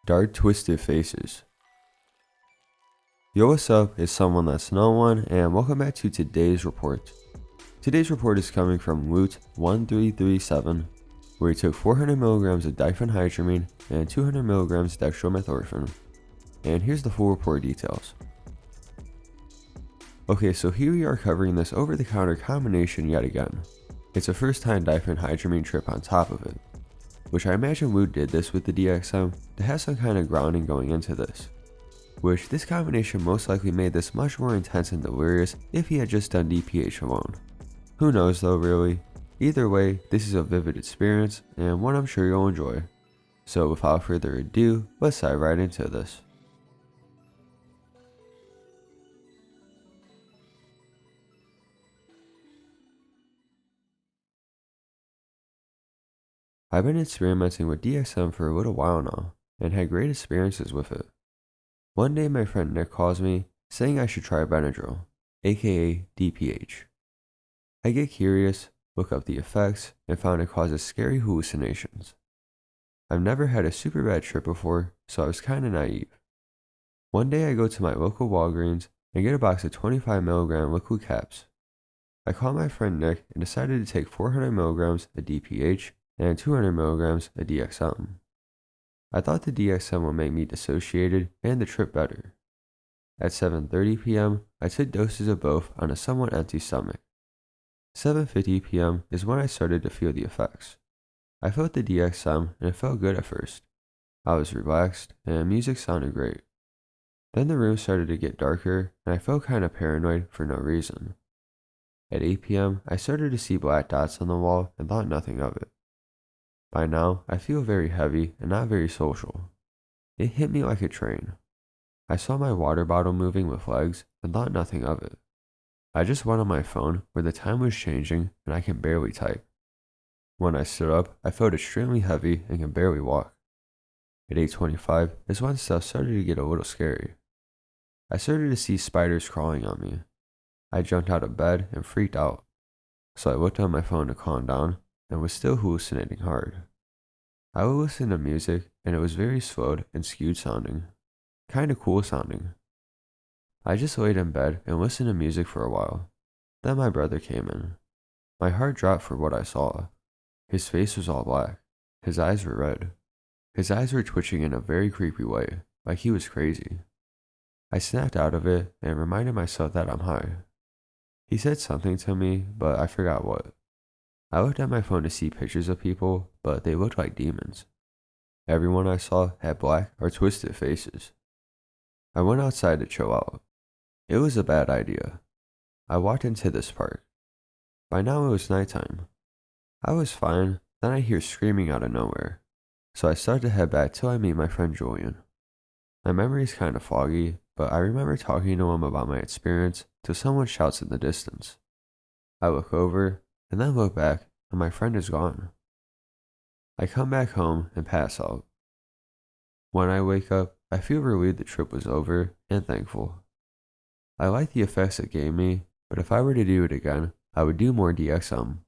Dark twisted faces. Yo, what's up? It's someone that's no one, and welcome back to today's report. Today's report is coming from Loot 1337, where he took 400 milligrams of diphenhydramine and 200 milligrams dextromethorphan. And here's the full report details. Okay, so here we are covering this over-the-counter combination yet again. It's a first-time diphenhydramine trip on top of it, which I imagine Wu did this with the DXM to have some kind of grounding going into this, which this combination most likely made this much more intense and delirious if he had just done DPH alone. Who knows though, really. Either way, this is a vivid experience and one I'm sure you'll enjoy. So without further ado, let's dive right into this. I've been experimenting with DXM for a little while now, and had great experiences with it. One day my friend Nick calls me, saying I should try Benadryl, aka DPH. I get curious, look up the effects, and found it causes scary hallucinations. I've never had a super bad trip before, so I was kinda naive. One day I go to my local Walgreens and get a box of 25 milligram liquid caps. I call my friend Nick and decided to take 400 milligrams of DPH and 200 milligrams of DXM. I thought the DXM would make me dissociated and the trip better. At 7:30 p.m., I took doses of both on a somewhat empty stomach. 7:50 p.m. is when I started to feel the effects. I felt the DXM and it felt good at first. I was relaxed and music sounded great. Then the room started to get darker and I felt kind of paranoid for no reason. At 8 p.m., I started to see black dots on the wall and thought nothing of it. By now, I feel very heavy and not very social. It hit me like a train. I saw my water bottle moving with legs and thought nothing of it. I just went on my phone where the time was changing and I can barely type. When I stood up, I felt extremely heavy and can barely walk. At 8:25 is when stuff started to get a little scary. I started to see spiders crawling on me. I jumped out of bed and freaked out. So I looked on my phone to calm down and was still hallucinating hard. I would listen to music and it was very slowed and skewed sounding. Kinda cool sounding. I just laid in bed and listened to music for a while. Then my brother came in. My heart dropped for what I saw. His face was all black. His eyes were red. His eyes were twitching in a very creepy way, like he was crazy. I snapped out of it and reminded myself that I'm high. He said something to me, but I forgot what. I looked at my phone to see pictures of people, but they looked like demons. Everyone I saw had black or twisted faces. I went outside to chill out. It was a bad idea. I walked into this park. By now it was nighttime. I was fine, then I hear screaming out of nowhere. So I start to head back till I meet my friend Julian. My memory is kind of foggy, but I remember talking to him about my experience till someone shouts in the distance. I look over, and then look back, and my friend is gone. I come back home and pass out. When I wake up, I feel relieved the trip was over and thankful. I like the effects it gave me, but if I were to do it again, I would do more DXM.